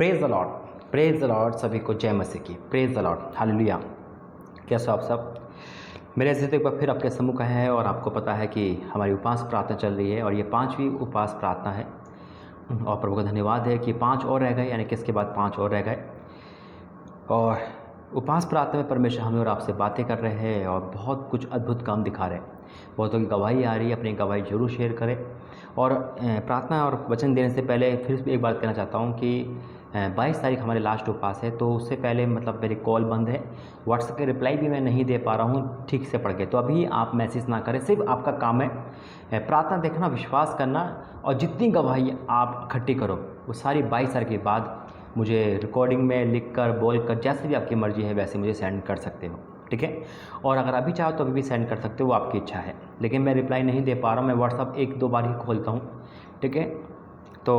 Praise the Lord, praise the Lord. सभी को जय मसीह की, प्रेज द लॉर्ड, हालेलुया। कैसे हो आप सब? मेरे ऐसे तो एक बार फिर आपके सम्मुख है और आपको पता है कि हमारी उपवास प्रार्थना चल रही है और ये 5वीं उपवास प्रार्थना है और प्रभु का धन्यवाद है कि 5 और रह गए, यानी कि इसके बाद 5 और रह गए। और उपवास प्रार्थना में परमेश्वर हमें और आपसे बातें कर रहे हैं और बहुत कुछ अद्भुत काम दिखा रहे हैं। बहुतों की गवाही आ रही है, अपनी गवाही जरूर शेयर करें। और प्रार्थना और वचन देने से पहले फिर एक बात कहना चाहता हूँ कि 22 तारीख हमारे लास्ट उपवास है, तो उससे पहले मतलब मेरी कॉल बंद है, व्हाट्सएप के रिप्लाई भी मैं नहीं दे पा रहा हूँ ठीक से पढ़ के। तो अभी आप मैसेज ना करें, सिर्फ आपका काम है प्रार्थना देखना, विश्वास करना और जितनी गवाही आप इकट्ठी करो वो सारी 22 तारीख के बाद मुझे रिकॉर्डिंग में लिख कर, बोल कर, जैसे भी आपकी मर्ज़ी है वैसे मुझे सेंड कर सकते हो, ठीक है। और अगर अभी चाहो तो अभी भी सेंड कर सकते हो, वो आपकी इच्छा है। लेकिन मैं रिप्लाई नहीं दे पा रहा हूँ, मैं व्हाट्सअप 1-2 बार ही खोलता हूँ, ठीक है। तो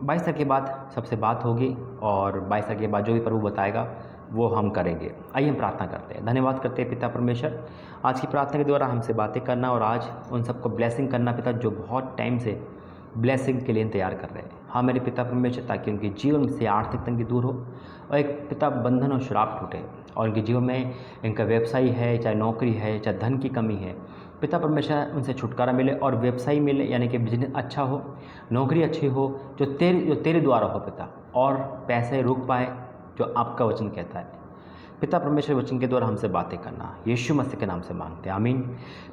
22 तारीख के बाद सबसे बात होगी और 22 तारीख के बाद जो भी प्रभु बताएगा वो हम करेंगे। आइए हम प्रार्थना करते हैं। धन्यवाद करते हैं पिता परमेश्वर, आज की प्रार्थना के द्वारा हमसे बातें करना और आज उन सबको ब्लेसिंग करना पिता, जो बहुत टाइम से ब्लेसिंग के लिए इंतजार कर रहे हैं। हाँ मेरे पिता परमेश्वर, ताकि उनके जीवन से आर्थिक तंगी दूर हो और एक पिता बंधन और श्राप टूटे और उनके जीवन में इनका व्यवसाय है, चाहे नौकरी है, चाहे धन की कमी है, पिता परमेश्वर उनसे छुटकारा मिले और व्यवसाय मिले, यानी कि बिजनेस अच्छा हो, नौकरी अच्छी हो, जो तेरे द्वारा हो पिता, और पैसे रुक पाए जो आपका वचन कहता है। पिता परमेश्वर वचन के द्वारा हमसे बातें करना, यीशु मसीह के नाम से मांगते हैं, आमीन।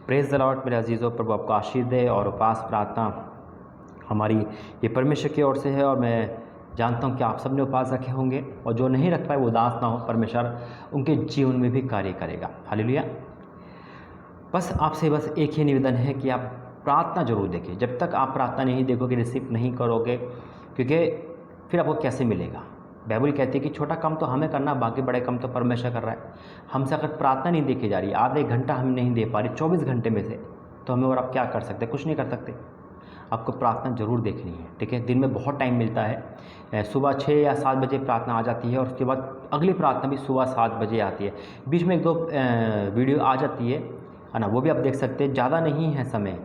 Praise the Lord. मेरे अजीज़ों, प्रभु आपको आशीष दे। और उपवास प्रार्थना हमारी ये परमेश्वर की ओर से है और मैं जानता हूँ कि आप सब ने उपवास रखे होंगे और जो नहीं रख पाए वो उदास ना हो, परमेश्वर उनके जीवन में भी कार्य करेगा, हालेलुया। बस आपसे बस एक ही निवेदन है कि आप प्रार्थना जरूर देखें। जब तक आप प्रार्थना नहीं देखोगे, रिसीव नहीं करोगे, क्योंकि फिर आपको कैसे मिलेगा। बाइबल कहती है कि छोटा काम तो हमें करना, बाकी बड़े काम तो परमेश्वर कर रहा है। हमसे अगर प्रार्थना नहीं देखी जा रही, आधे घंटा हम नहीं दे पा रहे 24 घंटे में से, तो हमें और आप क्या कर सकते? कुछ नहीं कर सकते। आपको प्रार्थना जरूर देखनी है, ठीक है। दिन में बहुत टाइम मिलता है, सुबह 6 या 7 बजे प्रार्थना आ जाती है और उसके बाद अगली प्रार्थना भी सुबह 7 बजे आती है। बीच में 1-2 वीडियो आ जाती है ना, वो भी आप देख सकते हैं। ज़्यादा नहीं है समय,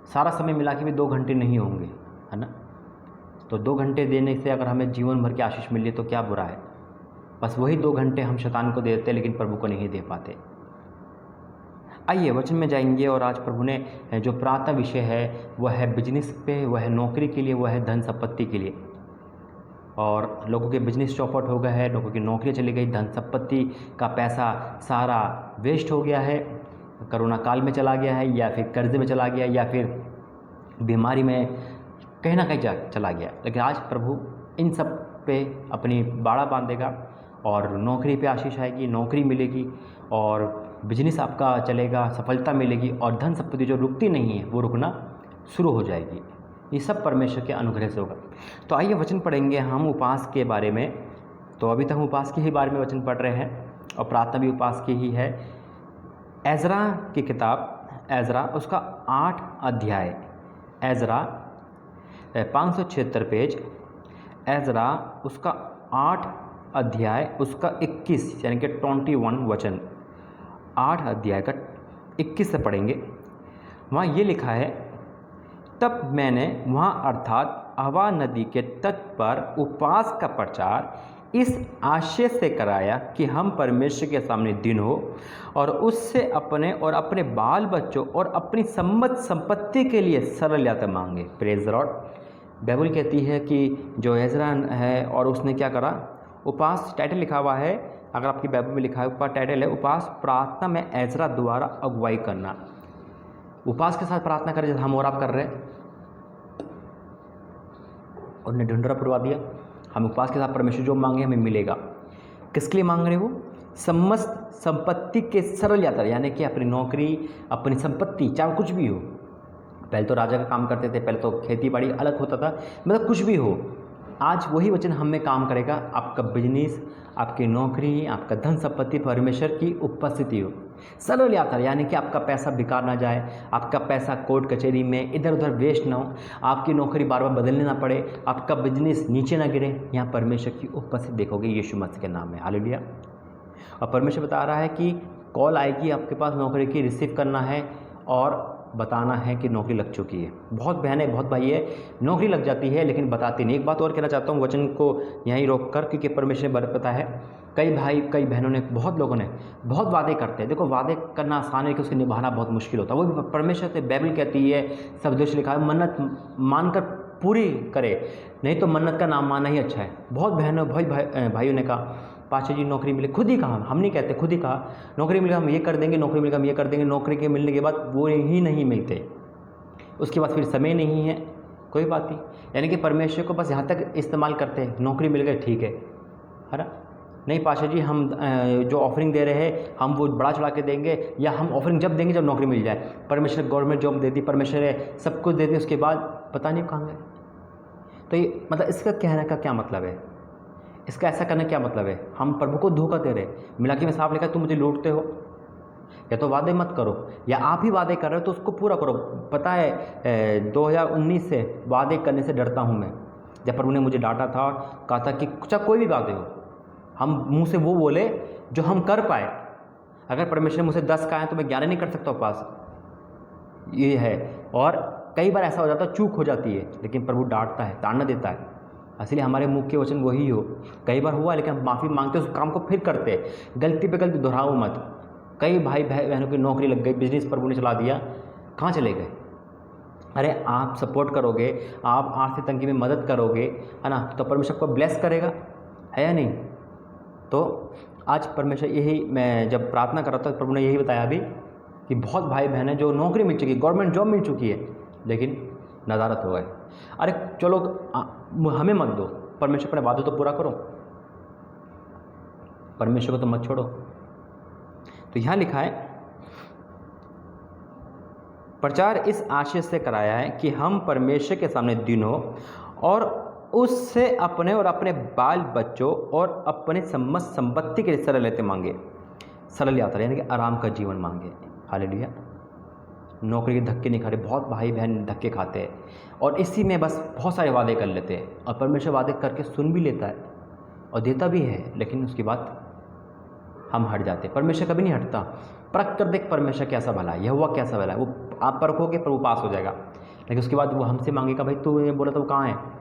सारा समय मिला के भी 2 घंटे नहीं होंगे, है ना। तो 2 घंटे देने से अगर हमें जीवन भर की आशीष मिली तो क्या बुरा है। बस वही 2 घंटे हम शैतान को देते हैं लेकिन प्रभु को नहीं दे पाते। आइए वचन में जाएंगे और आज प्रभु ने जो प्रार्थना विषय है वह है बिजनेस पे, वह है नौकरी के लिए, वह है धन संपत्ति के लिए। और लोगों के बिजनेस चौपट हो गए हैं, लोगों की नौकरी चली गई, धन संपत्ति का पैसा सारा वेस्ट हो गया है, कोरोना काल में चला गया है, या फिर कर्जे में चला गया, या फिर बीमारी में कहीं ना कहीं चला गया। लेकिन आज प्रभु इन सब पे अपनी बाड़ा बांधेगा और नौकरी पे आशीष आएगी, नौकरी मिलेगी और बिजनेस आपका चलेगा, सफलता मिलेगी और धन संपत्ति जो रुकती नहीं है वो रुकना शुरू हो जाएगी। ये सब परमेश्वर के अनुग्रह से होगा। तो आइए वचन पढ़ेंगे हम उपवास के बारे में। तो अभी तक हम उपवास के ही बारे में वचन पढ़ रहे हैं और प्रार्थना भी उपवास की ही है। एजरा की किताब, एजरा उसका 8 अध्याय, एजरा 576 पेज, एजरा उसका 8 अध्याय उसका 21 यानी कि 21 वचन, 8 अध्याय का 21 से पढ़ेंगे। वहाँ ये लिखा है, तब मैंने वहाँ अर्थात अहवा नदी के तट पर उपवास का प्रचार इस आशय से कराया कि हम परमेश्वर के सामने दिन हो और उससे अपने और अपने बाल बच्चों और अपनी संपत्ति के लिए सरल यात्रा मांगे। Praise the Lord. बाइबल कहती है कि जो एजरा है और उसने क्या करा, उपवास टाइटल लिखा हुआ है, अगर आपकी बाइबल में लिखा है ऊपर टाइटल है, उपवास प्रार्थना में एजरा द्वारा अगुवाई करना। उपवास के साथ प्रार्थना करें जैसे हम और आप कर रहे हैं। उन्होंने ढूंढरा पुरवा दिया, हम उपवास के साथ परमेश्वर जो मांगे हमें मिलेगा। किसके लिए मांग रहे वो? समस्त संपत्ति के सरल यात्रा, यानी कि अपनी नौकरी, अपनी संपत्ति, चाहे कुछ भी हो। पहले तो राजा का काम करते थे, पहले तो खेती बाड़ी अलग होता था, मतलब कुछ भी हो। आज वही वचन हम में काम करेगा। आपका बिजनेस, आपकी नौकरी, आपका धन संपत्ति परमेश्वर की उपस्थिति हो। सरल यात्रा यानी कि आपका पैसा बेकार ना जाए, आपका पैसा कोर्ट कचहरी में इधर उधर वेस्ट ना हो, आपकी नौकरी बार बार बदलने ना पड़े, आपका बिजनेस नीचे ना गिरे। यहाँ परमेश्वर की उपस्थिति देखोगे यीशु मसीह के नाम में, हालेलुया। और परमेश्वर बता रहा है कि कॉल आएगी आपके पास नौकरी की, रिसीव करना है और बताना है कि नौकरी लग चुकी है। बहुत बहनें, बहुत भाई है, नौकरी लग जाती है लेकिन बताती नहीं। एक बात और कहना चाहता हूँ वचन को यहीं रोक कर, क्योंकि परमेश्वर ने पता है कई भाई, कई बहनों ने, बहुत लोगों ने बहुत वादे करते हैं। देखो, वादे करना आसान है कि उसको निभाना बहुत मुश्किल होता है। वो भी परमेश्वर से, बाइबल कहती है, सब कुछ लिखा है, मन्नत मानकर पूरी करे, नहीं तो मन्नत का नाम मानना ही अच्छा है। बहुत बहनों, भाइयों ने कहा पाशा जी नौकरी मिले, खुद ही कहा, हम नहीं कहते, खुद ही कहा नौकरी मिलेगा हम ये कर देंगे, नौकरी मिलेगा हम ये कर देंगे। नौकरी के मिलने के बाद वो ही नहीं मिलते, उसके बाद फिर समय नहीं है, कोई बात नहीं। यानी कि परमेश्वर को बस यहाँ तक इस्तेमाल करते हैं, नौकरी मिल गई ठीक है ना। नहीं पाशा जी हम जो ऑफरिंग दे रहे हैं हम वो बढ़ा चढ़ा के देंगे, या हम ऑफरिंग जब देंगे जब नौकरी मिल जाए। परमेश्वर गवर्नमेंट जॉब देती, परमेश्वर सब कुछ देती, उसके बाद पता नहीं कहाँ गए। तो ये मतलब इसका कहने का क्या मतलब है, इसका ऐसा करने का क्या मतलब है? हम प्रभु को धोखा दे रहे। मिलाकी में साफ लिखा तुम मुझे लूटते हो। या तो वादे मत करो, या आप ही वादे कर रहे हो तो उसको पूरा करो। पता है 2019 से वादे करने से डरता हूँ मैं। जब प्रभु ने मुझे डांटा था, कहा था कि चाहे कोई भी वादे हो, हम मुंह से वो बोले जो हम कर पाए। अगर परमेश्वर ने मुझसे 10 कहा है तो मैं 11 नहीं कर सकता पास, ये है। और कई बार ऐसा हो जाता है, चूक हो जाती है, लेकिन प्रभु डांटता है, ताड़ना देता है। इसलिए हमारे मुख के वचन वही हो। कई बार हुआ लेकिन हम माफ़ी मांगते, उस काम को फिर करते, गलती पे गलती दोहराओ मत। कई भाई बहनों की नौकरी लग गई, बिजनेस प्रभु ने चला दिया, कहाँ चले गए? अरे आप सपोर्ट करोगे, आप आर्थिक तंगी में मदद करोगे, है ना, तो परमेश्वर को ब्लेस करेगा, है या नहीं? तो आज परमेश्वर यही, मैं जब प्रार्थना कर रहा था प्रभु ने यही बताया अभी कि बहुत भाई बहन हैं जो नौकरी मिल चुकी है, गवर्नमेंट जॉब मिल चुकी है, लेकिन नदारत हो गए। अरे चलो हमें मत दो, परमेश्वर अपने वादों तो पूरा करो, परमेश्वर को तो मत छोड़ो। तो यहाँ लिखा है, प्रचार इस आशय से कराया है कि हम परमेश्वर के सामने दिनों और उससे अपने और अपने बाल बच्चों और अपने समस्त संपत्ति के लिए सरलता मांगे, सरल यात्रा यानी कि आराम का जीवन मांगे। हालेलुया। नौकरी के धक्के नहीं खा रहे, बहुत भाई बहन धक्के खाते हैं और इसी में बस बहुत सारे वादे कर लेते हैं, और परमेश्वर वादे करके सुन भी लेता है और देता भी है, लेकिन उसके बाद हम हट जाते हैं। परमेश्वर कभी नहीं हटता। परख कर देख परमेश्वर कैसा भला है, यह हुआ कैसा भला है। वो आप परखोगे प्रभु पास हो जाएगा, लेकिन उसके बाद वो हमसे मांगेगा भाई तू ये बोला तो वो कहाँ है?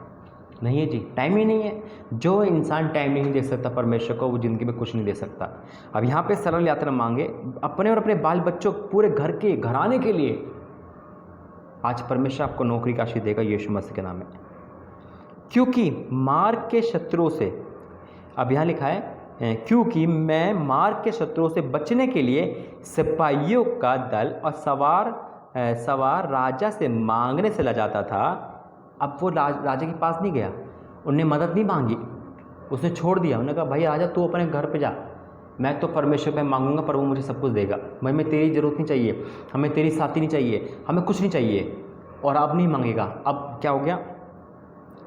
नहीं है जी, टाइम ही नहीं है। जो इंसान टाइम नहीं दे सकता परमेश्वर को, वो ज़िंदगी में कुछ नहीं दे सकता। अब यहाँ पे सरल यात्रा मांगे अपने और अपने बाल बच्चों, पूरे घर के घराने के लिए। आज परमेश्वर आपको नौकरी का आशीष देगा यीशु मसीह के नाम में, क्योंकि मार्ग के शत्रुओं से, अब यहाँ लिखा है क्योंकि मैं मार्ग के शत्रुओं से बचने के लिए सिपाहियों का दल और सवार राजा से मांगने से लजाता था। अब वो राजा के पास नहीं गया, उनने मदद नहीं मांगी, उसने छोड़ दिया। उन्होंने कहा भाई राजा तू अपने घर पे जा, मैं तो परमेश्वर पे मांगूंगा, प्रभु मुझे सब कुछ देगा। हमें तेरी ज़रूरत नहीं चाहिए, हमें तेरी साथी नहीं चाहिए, हमें कुछ नहीं चाहिए। और अब नहीं मांगेगा। अब क्या हो गया?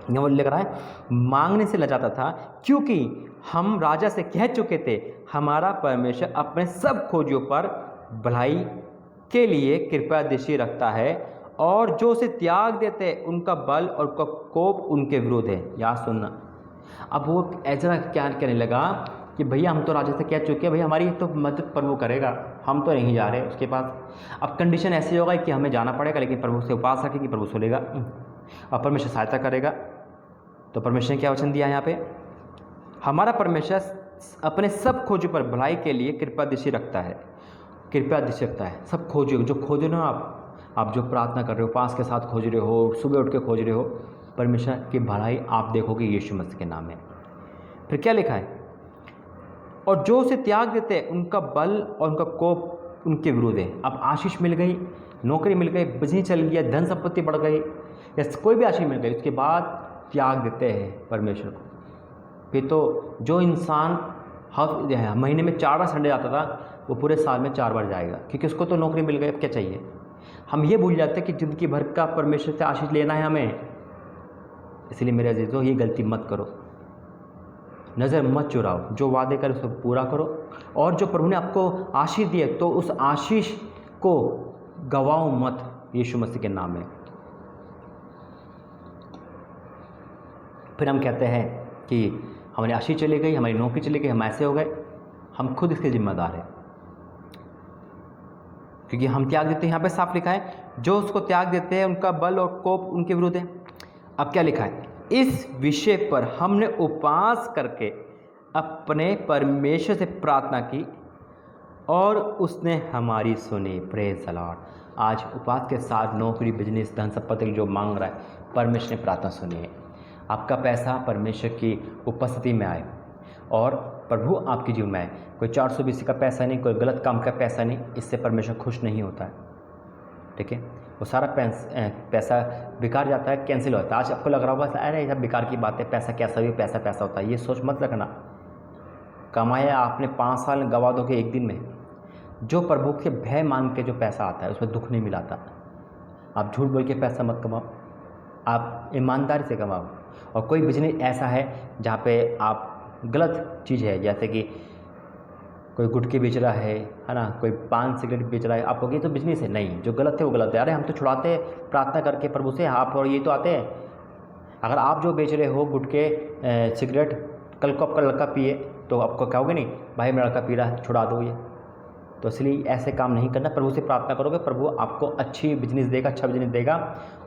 यहाँ वो लिख रहा है मांगने से लजाता था, क्योंकि हम राजा से कह चुके थे हमारा परमेश्वर अपने सब खोजियों पर भलाई के लिए कृपा दृष्टि रखता है, और जो उसे त्याग देते हैं उनका बल और उनका कोप उनके विरुद्ध है। याद सुनना। अब वो ऐसा क्या कहने लगा कि भैया हम तो राजा से कह चुके हैं, भैया हमारी तो मदद प्रभु करेगा, हम तो नहीं जा रहे उसके पास। अब कंडीशन ऐसी होगा कि हमें जाना पड़ेगा, लेकिन प्रभु से उपास रखें कि प्रभु सुनेगा और परमेश्वर सहायता करेगा। तो परमेश्वर ने क्या वचन दिया यहाँ पे? हमारा परमेश्वर अपने सब खोजों पर भलाई के लिए कृपा दृष्टि रखता है, कृपा दृष्टि रखता है। सब खोजो, जो खोजो ना आप जो प्रार्थना कर रहे हो, पास के साथ खोज रहे हो, सुबह उठ के खोज रहे हो, परमेश्वर की भलाई आप देखोगे यीशु मसीह के नाम में। फिर क्या लिखा है? और जो उसे त्याग देते हैं उनका बल और उनका कोप उनके विरुद्ध है। अब आशीष मिल गई, नौकरी मिल गई, बिजनेस चल गया, धन संपत्ति बढ़ गई, या कोई भी आशीष मिल गई, उसके बाद त्याग देते हैं परमेश्वर को। फिर तो जो इंसान महीने में 4 बार संडे आता था, वो पूरे साल में 4 बार जाएगा, क्योंकि उसको तो नौकरी मिल गई, अब क्या चाहिए। हम ये भूल जाते हैं कि ज़िंदगी भर का परमेश्वर से आशीष लेना है हमें। इसलिए मेरे अजीजों ये गलती मत करो, नज़र मत चुराओ, जो वादे कर उसको पूरा करो, और जो प्रभु ने आपको आशीष दिए तो उस आशीष को गवाओ मत यीशु मसीह के नाम में। फिर हम कहते हैं कि हमारी आशीष चली गई, हमारी नौकरी चली गई, हम ऐसे हो गए। हम खुद इसके जिम्मेदार हैं। क्योंकि हम त्याग देते हैं, यहाँ पे साफ लिखा है जो उसको त्याग देते हैं उनका बल और कोप उनके विरुद्ध है। अब क्या लिखा है, इस विषय पर हमने उपवास करके अपने परमेश्वर से प्रार्थना की और उसने हमारी सुनी। Praise the Lord. आज उपवास के साथ नौकरी, बिजनेस, धन संपत्ति जो मांग रहा है, परमेश्वर ने प्रार्थना सुनी है। आपका पैसा परमेश्वर की उपस्थिति में आए और प्रभु आपके जीवन में आए। कोई 420 का पैसा नहीं, कोई गलत काम का पैसा नहीं, इससे परमेश्वर खुश नहीं होता है। ठीक है, वो सारा पैसा बेकार जाता है, कैंसिल होता है। आज आपको लग रहा होगा अरे सब बेकार की बात है, पैसा कैसा भी पैसा पैसा होता है, ये सोच मत रखना। कमाया आपने 5 साल गवा दोगे एक दिन में। जो प्रभु के भय मान के जो पैसा आता है उसमें दुख नहीं मिलाता। आप झूठ बोल के पैसा मत कमाओ, आप ईमानदारी से कमाओ। और कोई बिजनेस ऐसा है जहाँ पे आप गलत चीज़ है, जैसे कि कोई गुटखे बेच रहा है ना, कोई पान सिगरेट बेच रहा है, आप कहोगे तो बिजनेस है। नहीं, जो गलत है वो गलत है। अरे हम तो छुड़ाते हैं प्रार्थना करके प्रभु से, आप और ये तो आते हैं। अगर आप जो बेच रहे हो गुटखे सिगरेट, कल को आपका लड़का पिए तो आपको कहोगे नहीं भाई मेरा लड़का पी रहा है छुड़ा दो ये। तो इसलिए ऐसे काम नहीं करना। प्रभु से प्रार्थना करोगे, प्रभु आपको अच्छी बिजनेस देगा, अच्छा बिजनेस देगा।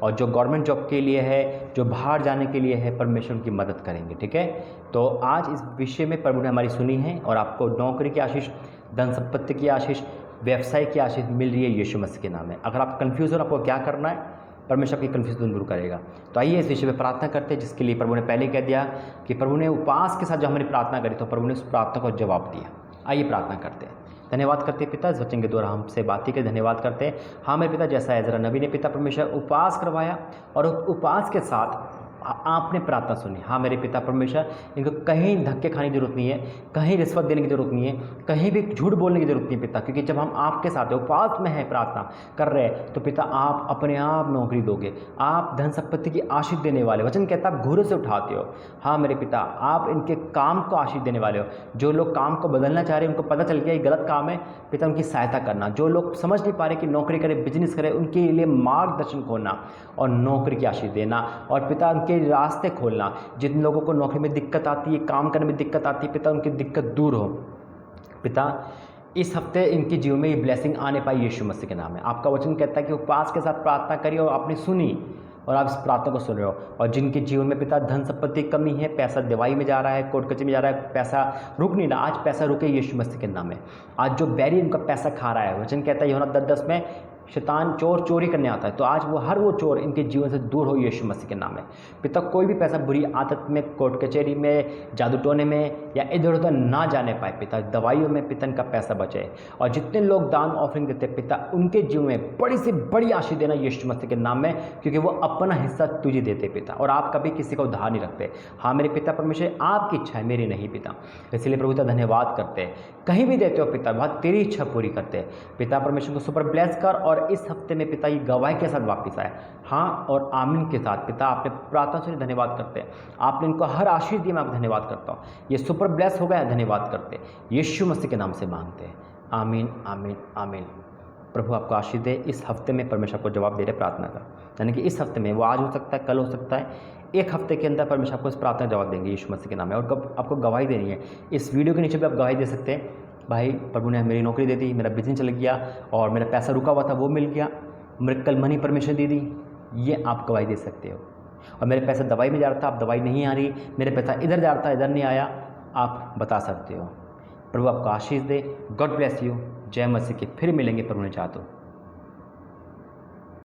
और जो गवर्नमेंट जॉब के लिए है, जो बाहर जाने के लिए है, परमेश्वर उनकी मदद करेंगे। ठीक है, तो आज इस विषय में प्रभु ने हमारी सुनी है और आपको नौकरी की आशीष, धन संपत्ति की आशीष, व्यवसाय की आशीष मिल रही है यीशु मसीह के नाम में। अगर आप कन्फ्यूज़ हो आपको क्या करना है, परमेश्वर आपकी कन्फ्यूजन दूर करेगा। तो आइए इस विषय में प्रार्थना करते हैं, जिसके लिए प्रभु ने पहले कह दिया कि प्रभु ने उपवास के साथ जब हमारी प्रार्थना करी तो प्रभु ने उस प्रार्थना को जवाब दिया। आइए प्रार्थना करते हैं। धन्यवाद करते हैं पिता, इस वचन के द्वारा हमसे बातें के धन्यवाद करते हैं। हाँ मेरे पिता, जैसा एजरा नबी ने पिता परमेश्वर उपवास करवाया और उपवास के साथ आपने प्रार्थना सुनी। हाँ मेरे पिता परमेश्वर, इनको कहीं धक्के खाने की जरूरत नहीं है, कहीं रिश्वत देने की जरूरत नहीं है, कहीं भी झूठ बोलने की जरूरत नहीं है पिता। क्योंकि जब हम आपके साथ उपवास में है, प्रार्थना कर रहे हैं, तो पिता आप अपने आप नौकरी दोगे, आप धन संपत्ति की आशीष देने वाले। वचन कहता है आप घूरे से उठाते हो। हाँ मेरे पिता, आप इनके काम को आशीष देने वाले हो। जो लोग काम को बदलना चाह रहे हैं, उनको पता चल गया ये गलत काम है, पिता उनकी सहायता करना। जो लोग समझ नहीं पा रहे कि नौकरी करें, बिजनेस करें, उनके लिए मार्गदर्शन खोलना और नौकरी की आशीष देना। और पिता उनके रास्ते खोलना। जिन लोगों को नौकरी में दिक्कत आती है, काम करने में दिक्कत आती है, पिता उनकी दिक्कत दूर हो। पिता इस हफ्ते इनके जीवन में ये ब्लेसिंग आने पाई यीशु मसीह के नाम में। आपका वचन कहता है कि उपवास के साथ प्रार्थना करिए और आपने सुनी और आप इस प्रार्थना को सुन रहे हो। और जिनके जीवन में पिता धन संपत्ति की कमी है, पैसा दवाई में जा रहा है, कोर्ट कचहरी में जा रहा है, पैसा रुक नहीं रहा, आज पैसा रुके यीशु मसीह के नाम में। आज जो बैरी उनका पैसा खा रहा है, वचन कहता है यूहन्ना 10:10 में शैतान चोर चोरी करने आता है, तो आज वो हर वो चोर इनके जीवन से दूर हो यीशु मसीह के नाम में। पिता कोई भी पैसा बुरी आदत में, कोर्ट कचहरी में, जादू टोने में या इधर उधर ना जाने पाए पिता। दवाइयों में पिता इनका पैसा बचे। और जितने लोग दान ऑफरिंग देते पिता, उनके जीवन में बड़ी से बड़ी आशीष देना यीशु मसीह के नाम में, क्योंकि वो अपना हिस्सा तुझे देते पिता। और आप कभी किसी का उधार नहीं रखते। हाँ मेरे पिता परमेश्वर, आपकी इच्छा है, मेरी नहीं पिता। इसलिए प्रभु पिता धन्यवाद करते हैं। कहीं भी देते हो पिता, बहुत तेरी इच्छा पूरी करते हैं पिता परमेश्वर को सुपर ब्लेस कर। और इस हफ्ते में पिता ये गवाही के साथ वापस आए, हाँ और आमीन के साथ। पिता आपने प्रार्थना से धन्यवाद करते हैं, आपने इनको हर आशीष दी, मैं आपको धन्यवाद करता हूँ। ये सुपर ब्लेस हो गया, धन्यवाद करते यीशु मसीह के नाम से मांगते हैं, आमीन आमीन आमीन। प्रभु आपको आशीष दे। इस हफ्ते में परमेश्वर को जवाब दे रहे प्रार्थना का, यानी कि इस हफ्ते में, वो आज हो सकता है, कल हो सकता है, एक हफ्ते के अंदर परमेश्वर आपको इस प्रार्थना का जवाब देंगे यीशु मसीह के नाम में। और कब आपको गवाही देनी है, इस वीडियो के नीचे भी आप गवाही दे सकते हैं। भाई प्रभु ने मेरी नौकरी दे दी, मेरा बिजनेस चल गया और मेरा पैसा रुका हुआ था वो मिल गया, मेरे कल मनी परमेश्वर दे दी, ये आप गवाही दे सकते हो। और मेरे पैसा दवाई में जा रहा था, अब दवाई नहीं आ रही, मेरे पैसा इधर जा रहा था, इधर नहीं आया, आप बता सकते हो। प्रभु आपको आशीष दे। God bless you. जय मसीह की। फिर मिलेंगे प्रभु ने चाहा तो।